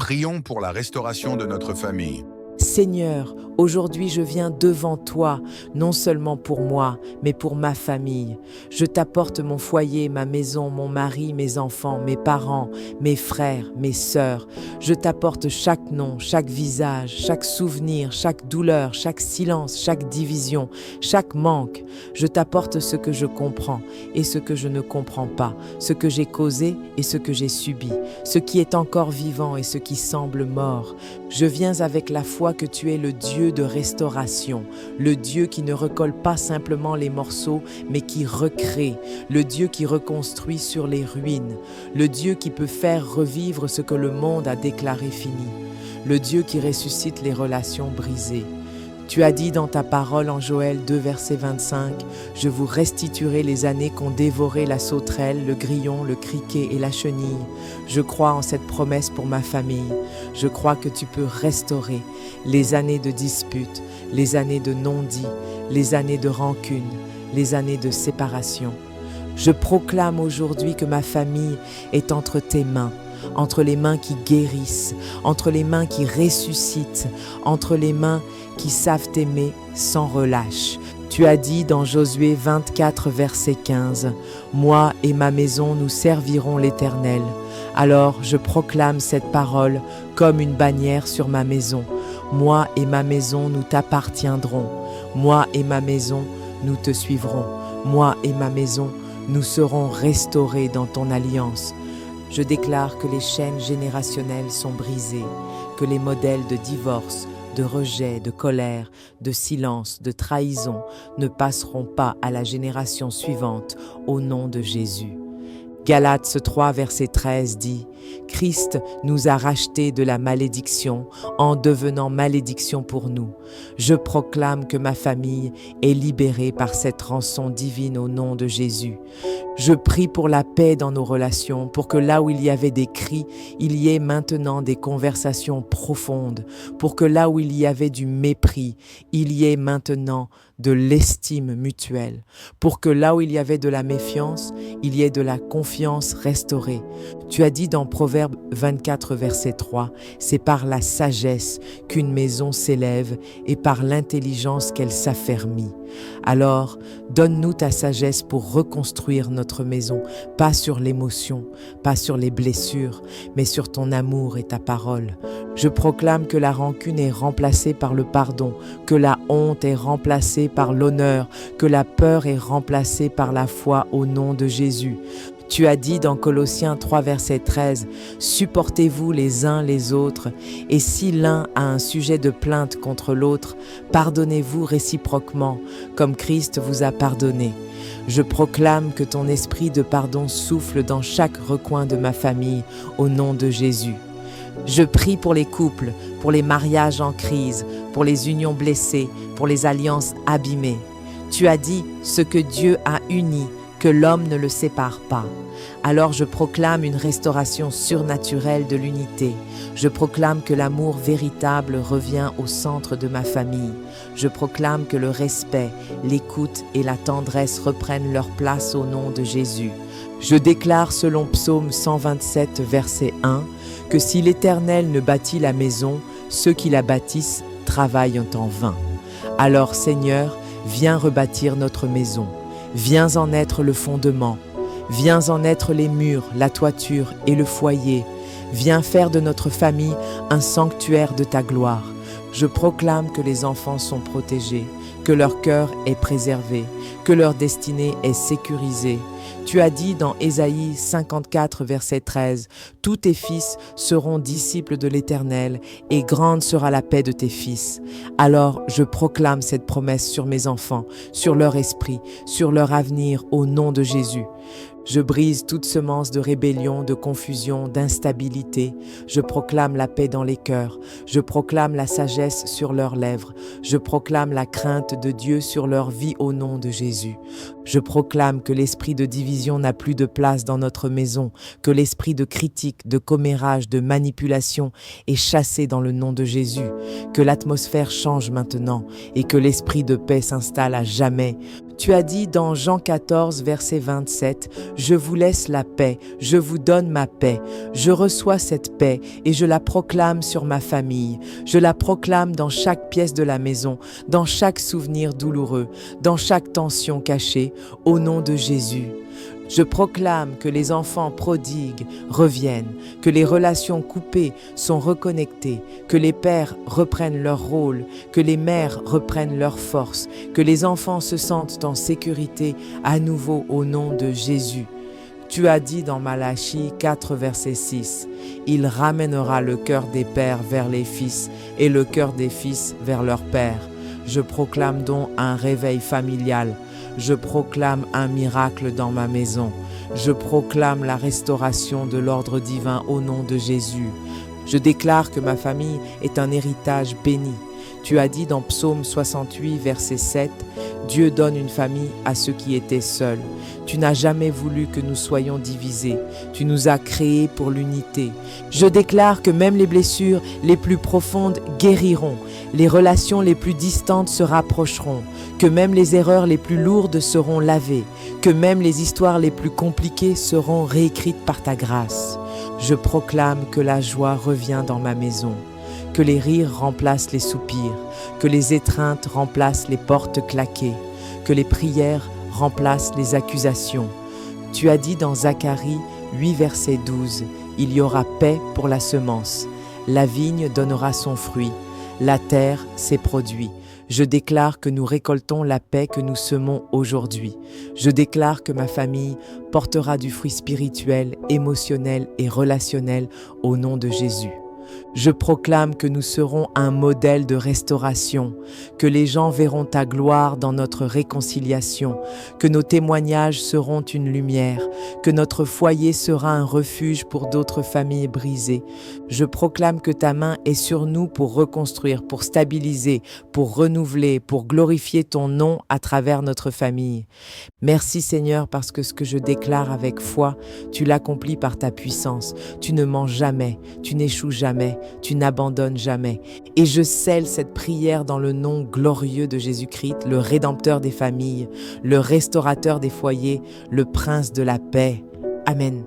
prions pour la restauration de notre famille. Seigneur, aujourd'hui je viens devant toi, non seulement pour moi, mais pour ma famille. Je t'apporte mon foyer, ma maison, mon mari, mes enfants, mes parents, mes frères, mes sœurs. Je t'apporte chaque nom, chaque visage, chaque souvenir, chaque douleur, chaque silence, chaque division, chaque manque. Je t'apporte ce que je comprends et ce que je ne comprends pas, ce que j'ai causé et ce que j'ai subi, ce qui est encore vivant et ce qui semble mort. Je viens avec la foi que tu es le Dieu de restauration, le Dieu qui ne recolle pas simplement les morceaux, mais qui recrée, le Dieu qui reconstruit sur les ruines, le Dieu qui peut faire revivre ce que le monde a déclaré fini, le Dieu qui ressuscite les relations brisées. Tu as dit dans ta parole en Joël 2, verset 25, « Je vous restituerai les années qu'ont dévoré la sauterelle, le grillon, le criquet et la chenille. » Je crois en cette promesse pour ma famille. Je crois que tu peux restaurer les années de disputes, les années de non-dits, les années de rancune, les années de séparation. Je proclame aujourd'hui que ma famille est entre tes mains, entre les mains qui guérissent, entre les mains qui ressuscitent, entre les mains qui savent aimer sans relâche. Tu as dit dans Josué 24, verset 15, « Moi et ma maison, nous servirons l'Éternel. » Alors je proclame cette parole comme une bannière sur ma maison. Moi et ma maison, nous t'appartiendrons. Moi et ma maison, nous te suivrons. Moi et ma maison, nous serons restaurés dans ton alliance. Je déclare que les chaînes générationnelles sont brisées, que les modèles de divorce, de rejet, de colère, de silence, de trahison ne passeront pas à la génération suivante au nom de Jésus. Galates 3, verset 13 dit « Christ nous a rachetés de la malédiction en devenant malédiction pour nous. Je proclame que ma famille est libérée par cette rançon divine au nom de Jésus. Je prie pour la paix dans nos relations, pour que là où il y avait des cris, il y ait maintenant des conversations profondes, pour que là où il y avait du mépris, il y ait maintenant de l'estime mutuelle, pour que là où il y avait de la méfiance, il y ait de la confiance restaurée. Tu as dit dans Proverbe 24, verset 3, « C'est par la sagesse qu'une maison s'élève et par l'intelligence qu'elle s'affermit. » Alors, donne-nous ta sagesse pour reconstruire notre maison, pas sur l'émotion, pas sur les blessures, mais sur ton amour et ta parole. Je proclame que la rancune est remplacée par le pardon, que la honte est remplacée par l'honneur, que la peur est remplacée par la foi au nom de Jésus. Tu as dit dans Colossiens 3, verset 13, « Supportez-vous les uns les autres, et si l'un a un sujet de plainte contre l'autre, pardonnez-vous réciproquement, comme Christ vous a pardonné. » Je proclame que ton esprit de pardon souffle dans chaque recoin de ma famille, au nom de Jésus. Je prie pour les couples, pour les mariages en crise, pour les unions blessées, pour les alliances abîmées. Tu as dit, « Ce que Dieu a uni, que l'homme ne le sépare pas. » Alors je proclame une restauration surnaturelle de l'unité. Je proclame que l'amour véritable revient au centre de ma famille. Je proclame que le respect, l'écoute et la tendresse reprennent leur place au nom de Jésus. Je déclare selon Psaume 127, verset 1, que si l'Éternel ne bâtit la maison, ceux qui la bâtissent travaillent en vain. Alors Seigneur, viens rebâtir notre maison. Viens en être le fondement, viens en être les murs, la toiture et le foyer. Viens faire de notre famille un sanctuaire de ta gloire. Je proclame que les enfants sont protégés, que leur cœur est préservé, que leur destinée est sécurisée. Tu as dit dans Ésaïe 54, verset 13, « Tous tes fils seront disciples de l'Éternel, et grande sera la paix de tes fils. » Alors je proclame cette promesse sur mes enfants, sur leur esprit, sur leur avenir, au nom de Jésus. Je brise toute semence de rébellion, de confusion, d'instabilité. Je proclame la paix dans les cœurs. Je proclame la sagesse sur leurs lèvres. Je proclame la crainte de Dieu sur leur vie au nom de Jésus. Je proclame que l'esprit de division n'a plus de place dans notre maison, que l'esprit de critique, de commérage, de manipulation est chassé dans le nom de Jésus, que l'atmosphère change maintenant et que l'esprit de paix s'installe à jamais. Tu as dit dans Jean 14, verset 27, « Je vous laisse la paix, je vous donne ma paix. Je reçois cette paix et je la proclame sur ma famille. Je la proclame dans chaque pièce de la maison, dans chaque souvenir douloureux, dans chaque tension cachée, au nom de Jésus. » Je proclame que les enfants prodigues reviennent, que les relations coupées sont reconnectées, que les pères reprennent leur rôle, que les mères reprennent leur force, que les enfants se sentent en sécurité à nouveau au nom de Jésus. Tu as dit dans Malachie 4, verset 6, « Il ramènera le cœur des pères vers les fils et le cœur des fils vers leurs pères. » Je proclame donc un réveil familial. Je proclame un miracle dans ma maison. Je proclame la restauration de l'ordre divin au nom de Jésus. Je déclare que ma famille est un héritage béni. Tu as dit dans Psaume 68, verset 7, « Dieu donne une famille à ceux qui étaient seuls. » Tu n'as jamais voulu que nous soyons divisés. Tu nous as créés pour l'unité. Je déclare que même les blessures les plus profondes guériront. Les relations les plus distantes se rapprocheront. Que même les erreurs les plus lourdes seront lavées. Que même les histoires les plus compliquées seront réécrites par ta grâce. Je proclame que la joie revient dans ma maison. Que les rires remplacent les soupirs. Que les étreintes remplacent les portes claquées. Que les prières remplace les accusations. Tu as dit dans Zacharie 8, verset 12, « Il y aura paix pour la semence. La vigne donnera son fruit. La terre ses produits. » Je déclare que nous récoltons la paix que nous semons aujourd'hui. Je déclare que ma famille portera du fruit spirituel, émotionnel et relationnel au nom de Jésus. Je proclame que nous serons un modèle de restauration, que les gens verront ta gloire dans notre réconciliation, que nos témoignages seront une lumière, que notre foyer sera un refuge pour d'autres familles brisées. Je proclame que ta main est sur nous pour reconstruire, pour stabiliser, pour renouveler, pour glorifier ton nom à travers notre famille. Merci Seigneur parce que ce que je déclare avec foi, tu l'accomplis par ta puissance. Tu ne mens jamais, tu n'échoues jamais. Tu n'abandonnes jamais. Et je scelle cette prière dans le nom glorieux de Jésus-Christ, le Rédempteur des familles, le Restaurateur des foyers, le Prince de la paix. Amen.